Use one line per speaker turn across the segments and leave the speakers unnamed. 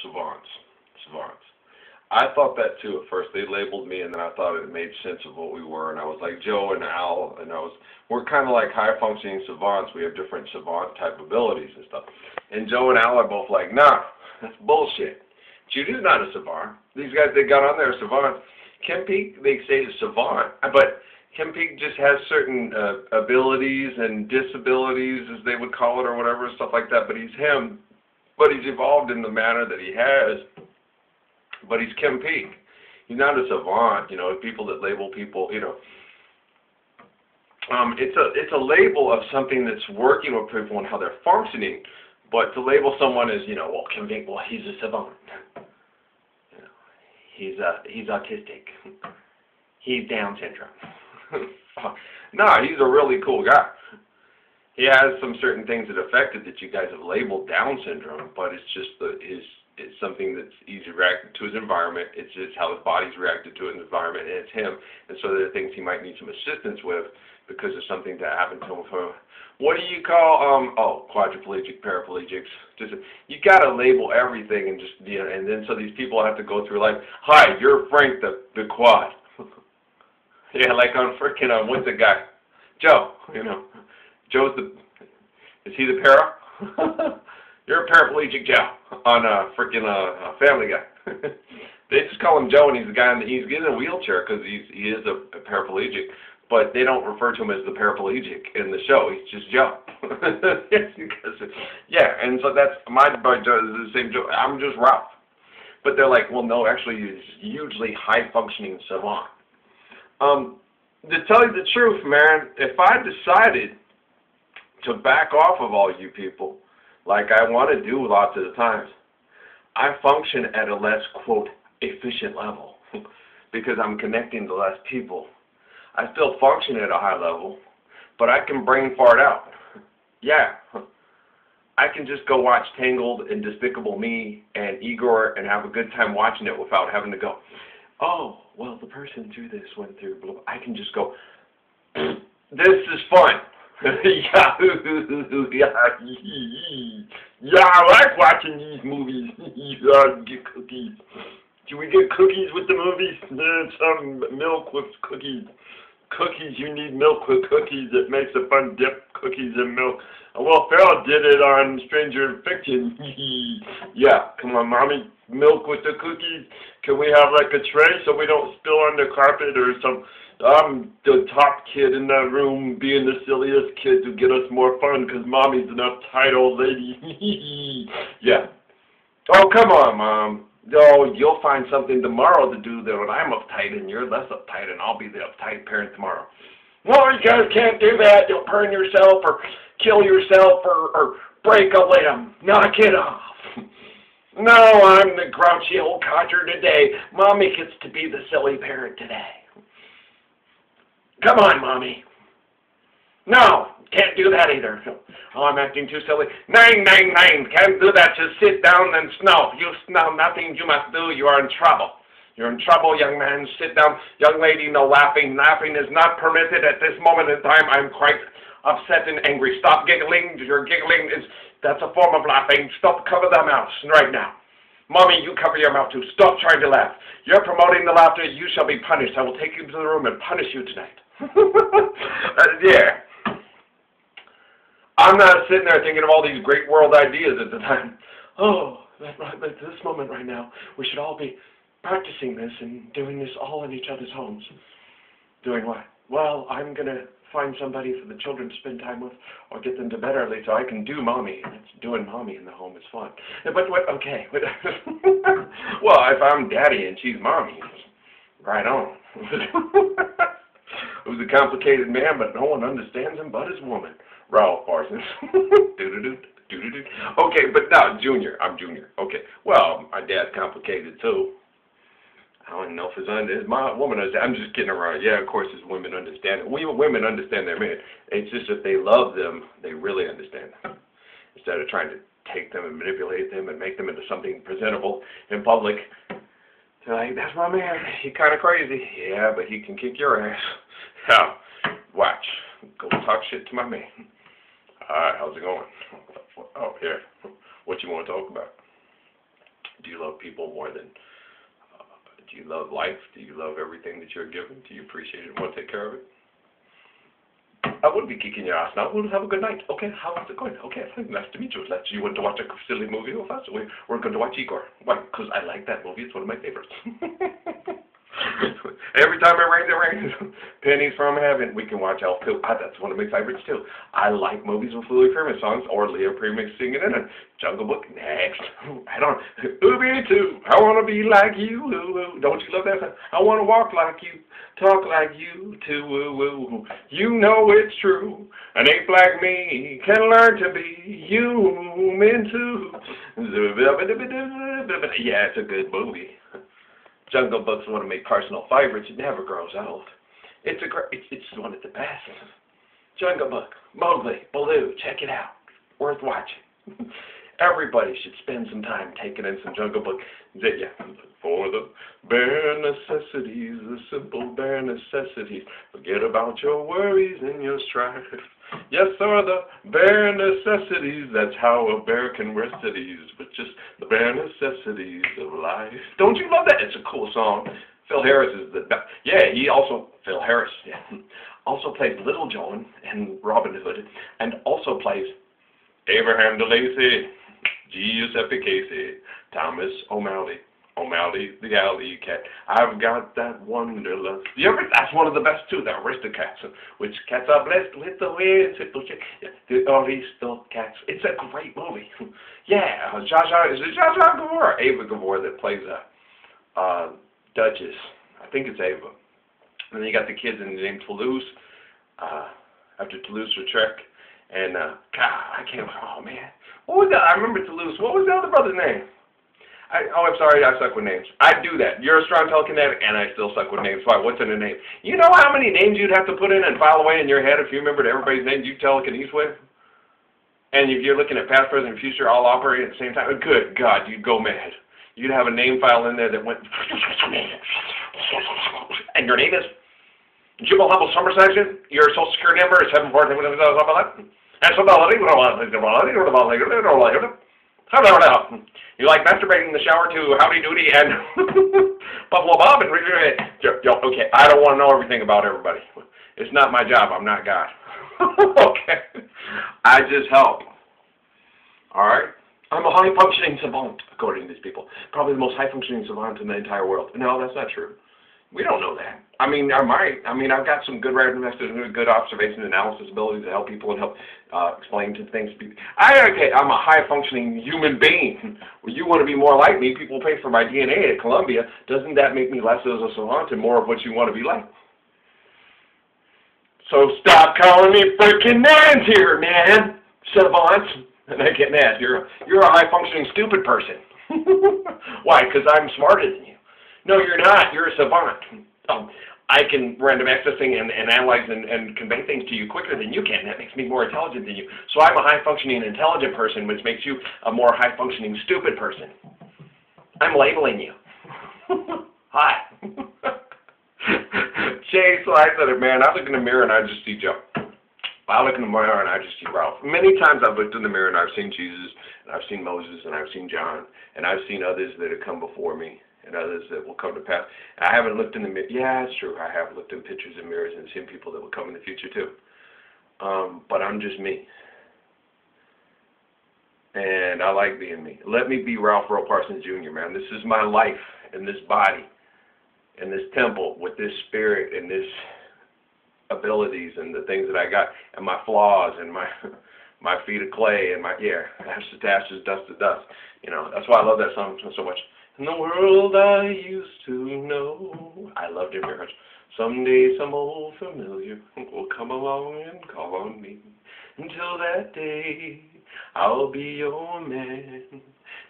Savants. Savants. I thought that too at first. They labeled me, and then I thought it made sense of what we were, and I was like Joe and Al, and we're kind of like high-functioning savants. We have different savant-type abilities and stuff. And Joe and Al are both like, nah, that's bullshit. Judy's not a savant. These guys they got on there are savants. Kim Peek, they say is savant, but Kim Peek just has certain abilities and disabilities, as they would call it, or whatever, stuff like that. But he's him. But he's evolved in the manner that he has. But he's Kim Peek. He's not a savant, people that label people, it's a label of something that's working with people and how they're functioning. But to label someone as, well, Kim Peek, well, he's a savant. He's autistic. He's Down syndrome. No, he's a really cool guy. He has some certain things that affected that you guys have labeled Down syndrome, but it's just it's something that's easy reacted to his environment. It's just how his body's reacted to his environment, and it's him. And so there are things he might need some assistance with because of something that happened to him. What do you call quadriplegic, paraplegics? Just you got to label everything and just and then so these people have to go through like, hi, you're Frank the quad. Yeah, like on freaking what's the guy? Joe. Joe's is he the para? You're a paraplegic Joe on freaking Family Guy. They just call him Joe, and he's the guy he's in a wheelchair because he is a paraplegic, but they don't refer to him as the paraplegic in the show. He's just Joe. Yeah, and so that's my boy Joe is the same Joe. I'm just Ralph, but they're like, well, no, actually, he's hugely high functioning savant. To tell you the truth, man, if I decided to back off of all you people, like I want to do lots of the times, I function at a less, quote, efficient level because I'm connecting to less people. I still function at a high level, but I can brain fart out. Yeah. I can just go watch Tangled and Despicable Me and Igor and have a good time watching it without having to go, oh, well, the person through this went through, blah, blah. I can just go, this is fun. Yeah, I like watching these movies. Get cookies. Do we get cookies with the movies? Some milk with cookies. Cookies, you need milk with cookies. It makes a fun dip, cookies in milk. Well, Phil did it on Stranger in Fiction. Yeah, come on, Mommy. Milk with the cookies. Can we have like a tray so we don't spill on the carpet or some... I'm the top kid in that room being the silliest kid to get us more fun because Mommy's an uptight old lady. Yeah. Oh, come on, Mom. Oh, you'll find something tomorrow to do that when I'm uptight and you're less uptight and I'll be the uptight parent tomorrow. No, you guys can't do that. You'll burn yourself or kill yourself or break a limb. Knock it off. No, I'm the grouchy old codger today. Mommy gets to be the silly parent today. Come on, Mommy. No, can't do that either. Oh, I'm acting too silly. Nine, can't do that. Just sit down and snow. You snow nothing you must do. You are in trouble. You're in trouble, young man. Sit down. Young lady, no laughing. Laughing is not permitted at this moment in time. I'm quite upset and angry. Stop giggling. Your giggling that's a form of laughing. Stop, cover the mouth right now. Mommy, you cover your mouth too. Stop trying to laugh. You're promoting the laughter. You shall be punished. I will take you to the room and punish you tonight. Yeah. I'm not sitting there thinking of all these great world ideas at the time. Oh, at this moment right now, we should all be practicing this and doing this all in each other's homes. Doing what? Well, I'm going to find somebody for the children to spend time with or get them to bed early so I can do Mommy. Doing Mommy in the home is fun. But what? Okay. Well, if I'm Daddy and she's Mommy, right on. Who's a complicated man, but no one understands him but his woman. Ralph Parsons. Okay, but no, Junior. I'm Junior. Okay. Well, my dad's complicated too. I don't even know if his woman understands. I'm just kidding around. Yeah, of course his women understand it. Women understand their men. It's just if they love them, they really understand them. Instead of trying to take them and manipulate them and make them into something presentable in public. They're like, that's my man. He's kind of crazy. Yeah, but he can kick your ass. Yeah. Watch. Go talk shit to my man. All right, how's it going? Oh, yeah. What you want to talk about? Do you love people more than, do you love life? Do you love everything that you're given? Do you appreciate it and want to take care of it? I wouldn't be kicking your ass now. We'll have a good night. Okay, how's it going? Okay, fine. Nice to meet you. You want to watch a silly movie with us? We're going to watch Igor. Why? Because I like that movie. It's one of my favorites. Every time it rains. Pennies from Heaven. We can watch Elf too. That's one of my favorites too. I like movies with Louis Prima songs or Leo Prima singing in it. Jungle Book next. I don't. Ooby too. I want to be like you. Woo woo. Don't you love that song? I want to walk like you, talk like you too. Woo woo. You know it's true. An ape like me can learn to be human too. Yeah, it's a good movie. Jungle Book's one of my personal favorites. It never grows old. It's one of the best. Jungle Book, Mowgli, Baloo, check it out. Worth watching. Everybody should spend some time taking in some Jungle Book. Yeah. For the bare necessities, the simple bare necessities. Forget about your worries and your strife. Yes, sir, the bare necessities. That's how a bear can rest at ease. But just the bare necessities of life. Don't you love that? It's a cool song. Phil Harris is the best. Yeah, Phil Harris, yeah. Also plays Little John and Robin Hood. And also plays Abraham DeLacy, Giuseppe Casey, Thomas O'Malley. O'Malley, the alley cat. I've got that wanderlust. That's one of the best too, the Aristocats. Which cats are blessed with the wings, the Aristocats. It's a great movie. Yeah, is it Zsa Zsa Gabor or Ava Gabor that plays Duchess? I think it's Ava. And then you got the kids named Toulouse, after Toulouse-Lautrec. And, God, oh man. What was that? I remember Toulouse. What was the other brother's name? I'm sorry, I suck with names. I do that. You're a strong telekinetic, and I still suck with names. Why? What's in a name? You know how many names you'd have to put in and file away in your head if you remembered everybody's name you telekinesis with? And if you're looking at past, present, and future all operating at the same time, good God, you'd go mad. You'd have a name file in there that went, and your name is Jibble Hubble Summer Section. Your social security number is 747. And you like masturbating in the shower to Howdy Doody and Buffalo Bob and okay, I don't want to know everything about everybody. It's not my job. I'm not God. Okay. I just help. Alright? I'm a high-functioning savant, according to these people. Probably the most high-functioning savant in the entire world. No, that's not true. We don't know that. I mean, I might. I mean, I've got some good writing methods and good observation analysis abilities to help people and help explain to things. I'm a high-functioning human being. When you want to be more like me, people pay for my DNA at Columbia. Doesn't that make me less as a savant and more of what you want to be like? So stop calling me freaking names here, man. Savant. And I get mad. You're a high-functioning stupid person. Why? Because I'm smarter than you. No, you're not. You're a savant. I can random access things and analyze and convey things to you quicker than you can. That makes me more intelligent than you. So I'm a high-functioning intelligent person, which makes you a more high-functioning stupid person. I'm labeling you. Hi. Chase, so I said it, man. I look in the mirror and I just see Joe. I look in the mirror and I just see Ralph. Many times I've looked in the mirror and I've seen Jesus, and I've seen Moses, and I've seen John, and I've seen others that have come before me, and others that will come to pass. I haven't looked in the mirror. Yeah, it's true. I have looked in pictures and mirrors and seen people that will come in the future too. But I'm just me. And I like being me. Let me be Ralph Earl Parsons Jr., man. This is my life in this body, in this temple, with this spirit and this abilities and the things that I got, and my flaws and my feet of clay and ashes to ashes, dust to dust. You know, that's why I love that song so much. In the world I used to know, I loved it very much. Someday some old familiar will come along and call on me. Until that day, I'll be your man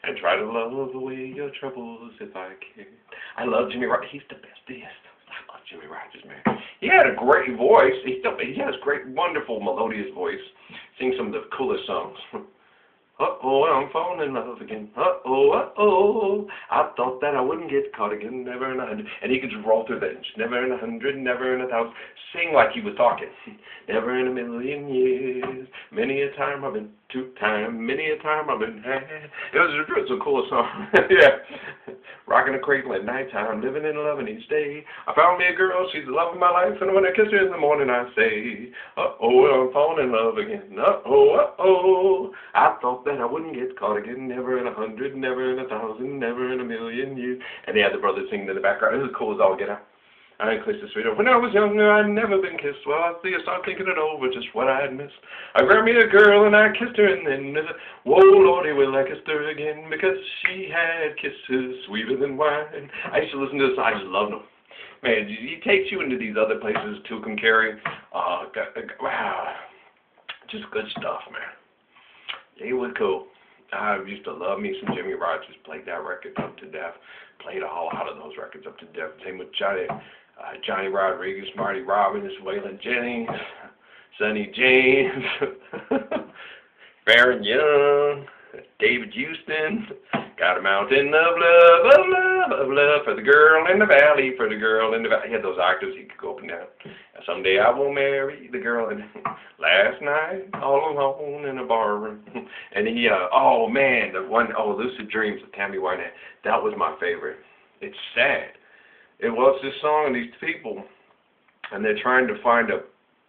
and try to love away your troubles if I can. I love Jimmy Rogers. He's the bestest. I love Jimmy Rogers, man. He had a great voice. He has great, wonderful, melodious voice. Sings some of the coolest songs. Uh-oh, I'm falling in love again. Uh-oh, uh-oh. I thought that I wouldn't get caught again, never in 100. And he could just roll through that. Never in 100, never in 1,000. Sing like he was talking. Never in a million years. Many a time I've been
Two-time, many a time I've been had. It was a cool song. Yeah. Rocking a cradle at nighttime, living and loving each day. I found me a girl, she's the love of my life, and when I kiss her in the morning I say, uh-oh, I'm falling in love again. Uh-oh, uh-oh. I thought that I wouldn't get caught again, never in 100, never in 1,000, never in 1,000,000 years. And they had the brothers singing in the background. It was cool as all get out. I ain't kissed the sweeter. When I was younger, I'd never been kissed. Well, I see I start thinking it over, just what I had missed. I grabbed me a girl and I kissed her, and then, whoa, Lordy, will I kiss her again? Because she had kisses sweeter than wine. I used to listen to this, I just loved them. Man, he takes you into these other places, Tucum Carry. Wow. Just good stuff, man. It was cool. I used to love me some Jimmy Rogers. Played that record up to death. Played a whole lot of those records up to death. Same with Johnny Rodriguez, Marty Robbins, Waylon Jennings, Sonny James, Baron Young, David Houston. Got a mountain of love for the girl in the valley, for the girl in the valley. He had those octaves he could go up and down. Someday I will marry the girl. And last night, all alone in a barroom. And he, oh man, the one, Lucid Dreams of Tammy Wynette. That was my favorite. It's sad. It was this song and these people, and they're trying to find a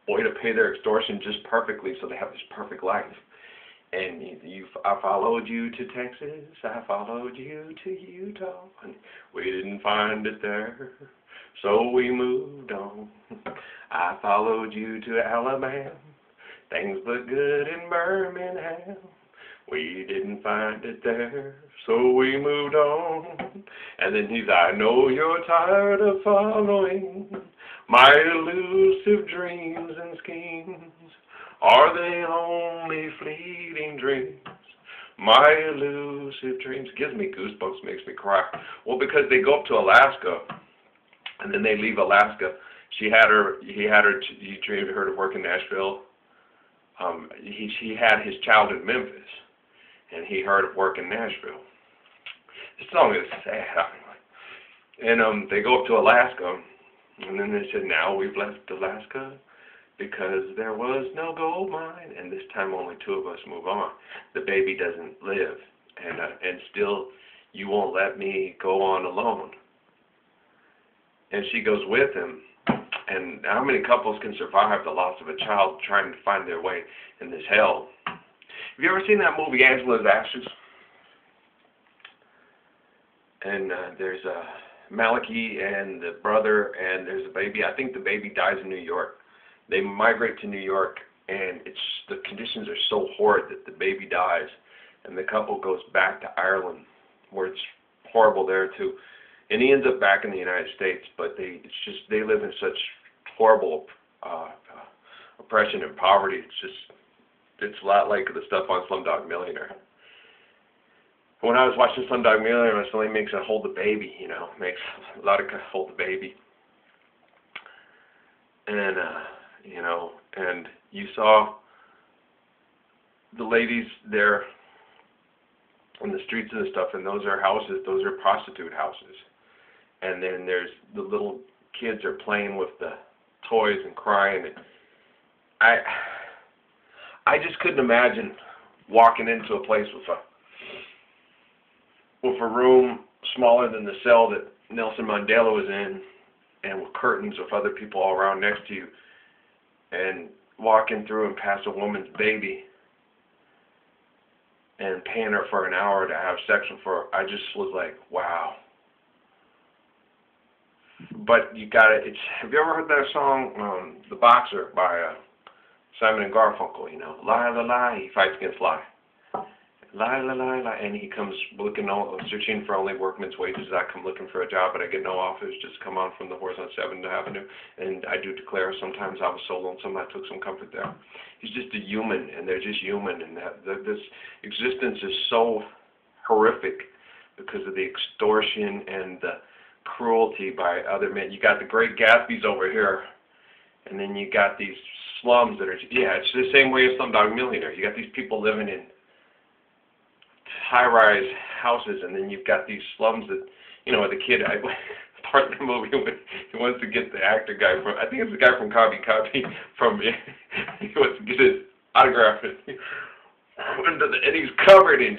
way to pay their extortion just perfectly so they have this perfect life. And I followed you to Texas, I followed you to Utah, and we didn't find it there, so we moved on. I followed you to Alabama, things look good in Birmingham. We didn't find it there, so we moved on. And then he's, I know you're tired of following my elusive dreams and schemes. Are they only fleeting dreams? My elusive dreams. Gives me goosebumps, makes me cry. Well, because they go up to Alaska, and then they leave Alaska. He dreamed her to work in Nashville. He had his child in Memphis, and he heard of work in Nashville. This song is sad. And they go up to Alaska, and then they said, now we've left Alaska because there was no gold mine, and this time only two of us move on. The baby doesn't live, and still you won't let me go on alone. And she goes with him. And how many couples can survive the loss of a child trying to find their way in this hell? Have you ever seen that movie, Angela's Ashes? And there's Malachi and the brother, and there's a baby. I think the baby dies in New York. They migrate to New York, and the conditions are so horrid that the baby dies, and the couple goes back to Ireland, where it's horrible there too. And he ends up back in the United States, but they live in such horrible oppression and poverty. It's a lot like the stuff on Slumdog Millionaire. When I was watching Slumdog Millionaire, it only makes it hold the baby, makes a lot of hold the baby. And, and you saw the ladies there in the streets and stuff, and those are houses, those are prostitute houses. And then there's the little kids are playing with the toys and crying. And I just couldn't imagine walking into a place with a room smaller than the cell that Nelson Mandela was in, and with curtains with other people all around next to you, and walking through and past a woman's baby and paying her for an hour to have sex with her. I just was like, wow. But you gotta, have you ever heard that song, The Boxer, by Simon and Garfunkel, Lie, la, lie, he fights against lie. Lie, la, lie, lie, and he comes searching for only workman's wages. I come looking for a job, but I get no offers. Just come on from the horse on 7th Avenue. And I do declare sometimes I was so lonesome I took some comfort there. He's just a human, and they're just human, and this existence is so horrific because of the extortion and the cruelty by other men. You got the Great Gatsby's over here, and then you got these slums that are, it's the same way as Slumdog Millionaire. You got these people living in high-rise houses, and then you've got these slums that, the kid, part of the movie, he wants to get the actor guy from, I think it's the guy from Copy, he wants to get his autograph. and he's covered in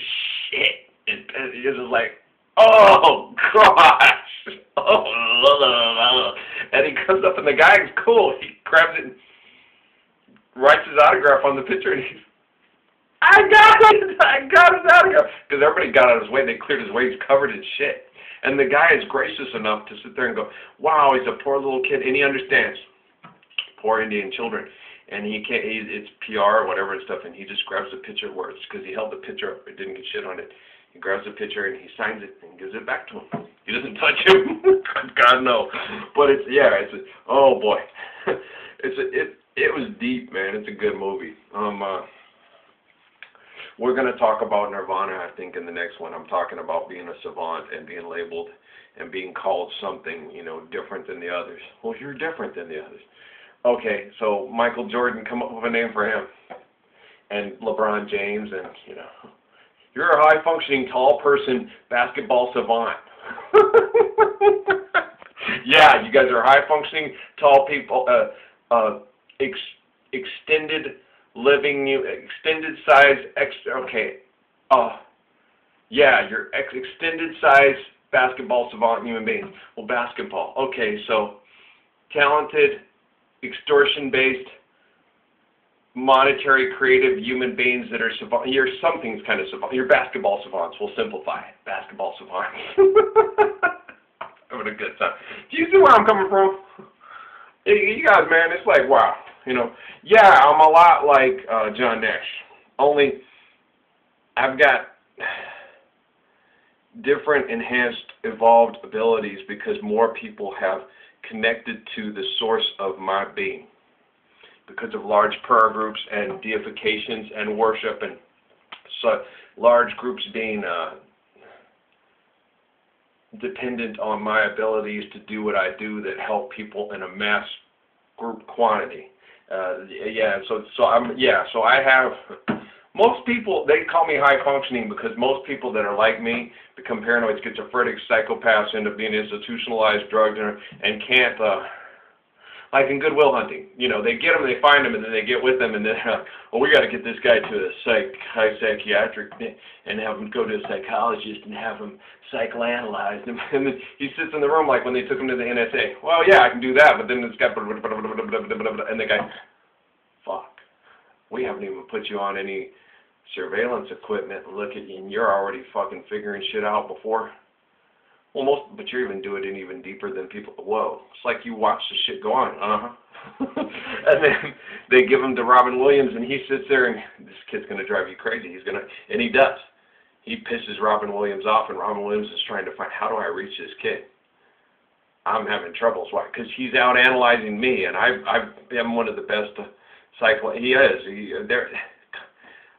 shit. And he's just like, oh gosh, oh, and he comes up and the guy is cool. He grabs it, and writes his autograph on the picture, and he's, I got his autograph, because everybody got out of his way. They cleared his way. He's covered in shit, and the guy is gracious enough to sit there and go, wow, he's a poor little kid, and he understands poor Indian children. And he can't, it's PR or whatever and stuff, and he just grabs the picture where it's, because he held the picture up, it didn't get shit on it. He grabs the picture and he signs it and gives it back to him. He doesn't touch him. God, no. But it's, yeah, it's, oh boy. It was deep, man. It's a good movie. We're going to talk about Nirvana, I think, in the next one. I'm talking about being a savant and being labeled and being called something, you know, different than the others. Well, you're different than the others. Okay, so Michael Jordan, come up with a name for him. And LeBron James, and, you know, you're a high-functioning, tall person, basketball savant. Yeah, you guys are high-functioning, tall people, extended living, extended size, okay. Yeah, you're extended size basketball savant human beings. Well, basketball. Okay, so talented, extortion-based, monetary, creative human beings that are savant. You're something's kind of savant. You're basketball savants. We'll simplify it. Basketball savants. Having a good time. Do you see where I'm coming from? You guys, man, it's like, wow. You know, yeah, I'm a lot like John Nash. Only I've got different, enhanced, evolved abilities because more people have connected to the source of my being because of large prayer groups and deifications and worship, and so large groups being dependent on my abilities to do what I do that help people in a mass group quantity. So I have, most people, they call me high functioning because most people that are like me become paranoid, schizophrenic, psychopaths, end up being institutionalized, drugged, and can't, like in Goodwill Hunting, you know, they get them, they find them, and then they get with them, and then, well, we got to get this guy to a psychiatric and have him go to a psychologist and have him psychoanalyzed, and then he sits in the room like when they took him to the NSA. Well, yeah, I can do that, but then it's got, and the guy, fuck, we haven't even put you on any surveillance equipment. Look at you, and you're already fucking figuring shit out before. Well, but you're even doing it even deeper than people. Whoa, it's like you watch the shit go on. And then they give him to Robin Williams, and he sits there, and this kid's gonna drive you crazy. He's gonna, and he does. He pisses Robin Williams off, and Robin Williams is trying to find, how do I reach this kid? I'm having troubles. Why? Because he's out analyzing me, and I'm one of the best He is.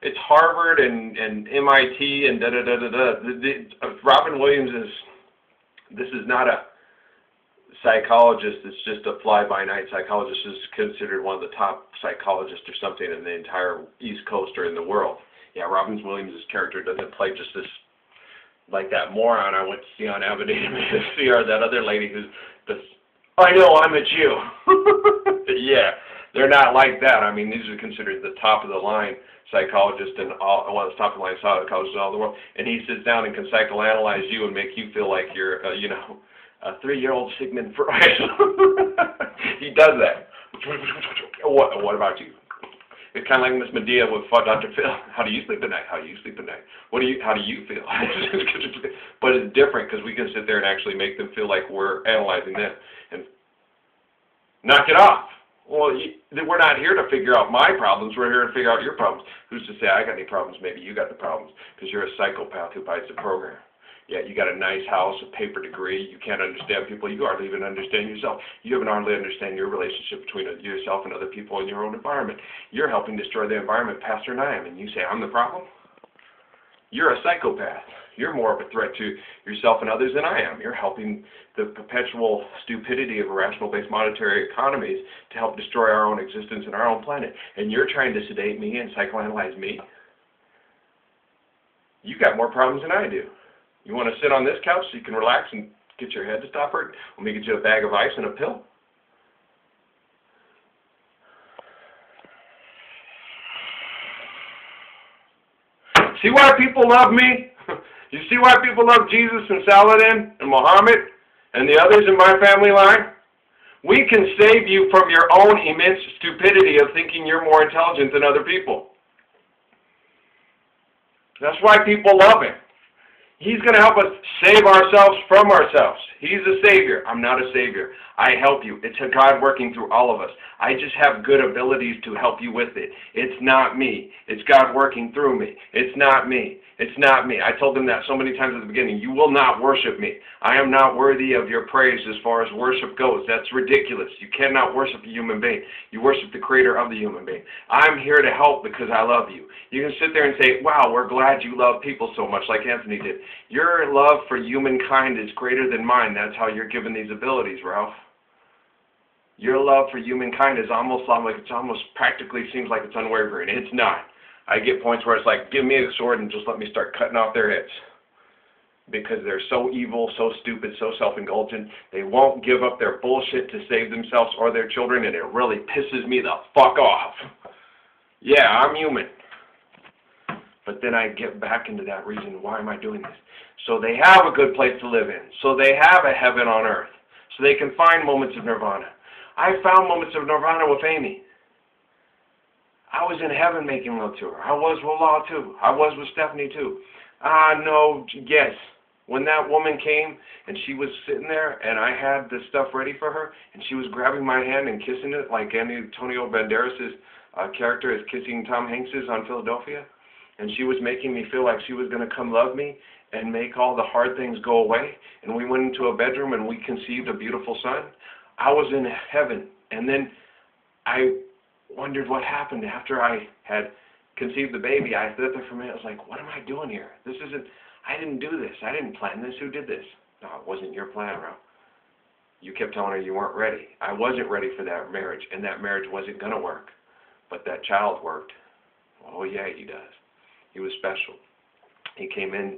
It's Harvard and MIT and Robin Williams is. This is not a psychologist. It's just a fly-by-night psychologist. Is considered one of the top psychologists or something in the entire East Coast or in the world. Yeah, Robin Williams' character doesn't play just this, like that moron I went to see on Avenue to see her, that other lady who's this, I know, I'm a Jew. Yeah, they're not like that. I mean, these are considered the top-of-the-line psychologist and one of the top-of-the-line psychologists in all the world. And he sits down and can psychoanalyze you and make you feel like you're, you know, a 3-year-old Sigmund Freud. He does that. What about you? It's kind of like Miss Medea with Dr. Phil. How do you sleep at night? How do you sleep at night? How do you feel? But it's different because we can sit there and actually make them feel like we're analyzing them. And knock it off. Well, we're not here to figure out my problems. We're here to figure out your problems. Who's to say I got any problems? Maybe you got the problems because you're a psychopath who bites the program. Yeah, you got a nice house, a paper degree. You can't understand people. You hardly even understand yourself. You haven't hardly understand your relationship between yourself and other people in your own environment. You're helping destroy the environment faster than I am, and you say I'm the problem? You're a psychopath. You're more of a threat to yourself and others than I am. You're helping the perpetual stupidity of irrational-based monetary economies to help destroy our own existence and our own planet. And you're trying to sedate me and psychoanalyze me? You got more problems than I do. You want to sit on this couch so you can relax and get your head to stop hurting? Let me get you a bag of ice and a pill. See why people love me? You see why people love Jesus and Saladin and Muhammad and the others in my family line? We can save you from your own immense stupidity of thinking you're more intelligent than other people. That's why people love him. He's going to help us save ourselves from ourselves. He's a savior. I'm not a savior. I help you. It's a God working through all of us. I just have good abilities to help you with it. It's not me. It's God working through me. It's not me. It's not me. I told them that so many times at the beginning. You will not worship me. I am not worthy of your praise as far as worship goes. That's ridiculous. You cannot worship a human being. You worship the creator of the human being. I'm here to help because I love you. You can sit there and say, wow, we're glad you love people so much like Anthony did. Your love for humankind is greater than mine. That's how you're given these abilities, Ralph. Your love for humankind is almost practically seems like it's unwavering. It's not. I get points where it's like, give me a sword and just let me start cutting off their heads. Because they're so evil, so stupid, so self-indulgent. They won't give up their bullshit to save themselves or their children, and it really pisses me the fuck off. Yeah, I'm human. But then I get back into that reason, why am I doing this? So they have a good place to live in. So they have a heaven on earth. So they can find moments of nirvana. I found moments of nirvana with Amy. I was in heaven making love to her. I was with Law too. I was with Stephanie too. Yes. When that woman came and she was sitting there and I had the stuff ready for her and she was grabbing my hand and kissing it like Antonio Banderas' character is kissing Tom Hanks's on Philadelphia. And she was making me feel like she was going to come love me and make all the hard things go away. And we went into a bedroom and we conceived a beautiful son. I was in heaven. And then I wondered what happened after I had conceived the baby. I sat there for a minute. I was like, what am I doing here? I didn't do this. I didn't plan this. Who did this? No, it wasn't your plan, Ralph. You kept telling her you weren't ready. I wasn't ready for that marriage, and that marriage wasn't going to work. But that child worked. Oh, yeah, he does. He was special. He came in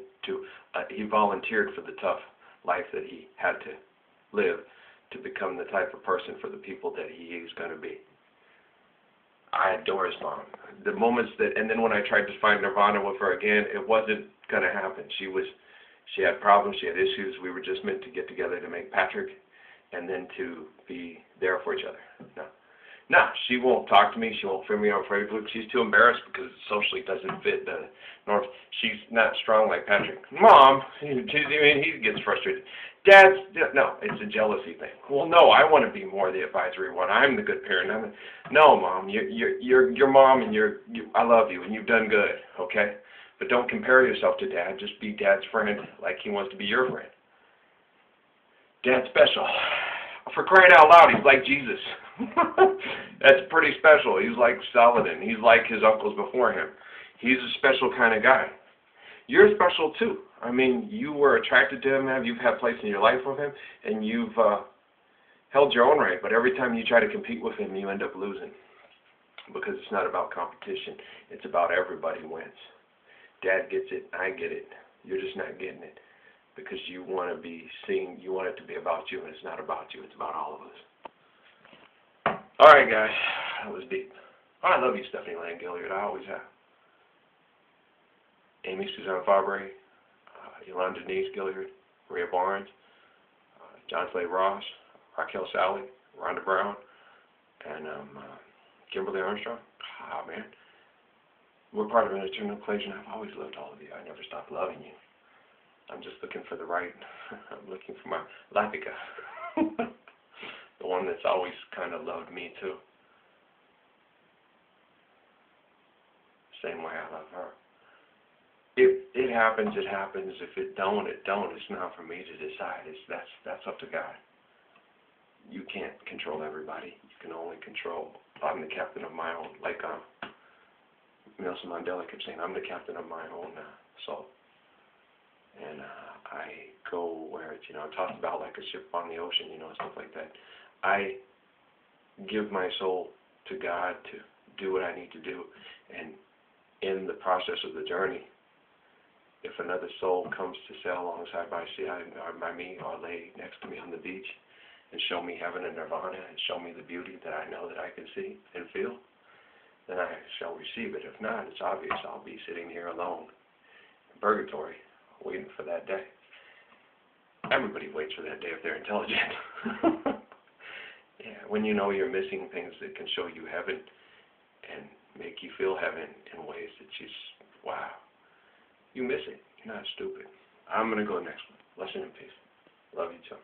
he volunteered for the tough life that he had to live to become the type of person for the people that he is going to be. I adore his mom. The moments and then when I tried to find nirvana with her again, it wasn't going to happen. She had problems, she had issues. We were just meant to get together to make Patrick and then to be there for each other. No, she won't talk to me. She won't fill me on Facebook. She's too embarrassed because it socially doesn't fit the norms. She's not strong like Patrick. Mom, he gets frustrated. No, it's a jealousy thing. Well, no, I want to be more the advisory one. I'm the good parent. No, Mom, you're mom, and I love you, and you've done good, okay? But don't compare yourself to Dad. Just be Dad's friend like he wants to be your friend. Dad's special. For crying out loud, he's like Jesus. That's pretty special. He's like Saladin. He's like his uncles before him. He's a special kind of guy. You're special too. I mean, you were attracted to him, you've had place in your life with him, and you've held your own right. But every time you try to compete with him, you end up losing. Because it's not about competition. It's about everybody wins. Dad gets it. I get it. You're just not getting it. Because you want to be seen, you want it to be about you, and it's not about you. It's about all of us. All right, guys. That was deep. Oh, I love you, Stephanie Lane Gilliard. I always have. Amy Suzanne Fabre, Yolanda Denise Gilliard, Maria Barnes, John Slade Ross, Raquel Sally, Rhonda Brown, and Kimberly Armstrong. Ah, man. We're part of an eternal equation. I've always loved all of you. I never stopped loving you. I'm just looking for the right. I'm looking for my Lapika. The one that's always kind of loved me, too. Same way I love her. If it happens, it happens. If it don't, it don't. It's not for me to decide. That's up to God. You can't control everybody. You can only control. I'm the captain of my own. Like Nelson Mandela kept saying, I'm the captain of my own soul. And I go where it's, tossed about like a ship on the ocean, stuff like that. I give my soul to God to do what I need to do. And in the process of the journey, if another soul comes to sail alongside by me or lay next to me on the beach and show me heaven and nirvana and show me the beauty that I know that I can see and feel, then I shall receive it. If not, it's obvious I'll be sitting here alone purgatory, waiting for that day. Everybody waits for that day if they're intelligent. Yeah, when you know you're missing things that can show you heaven and make you feel heaven in ways that just, wow, you miss it. You're not stupid. I'm going to go next one. Blessing and peace. Love you, too.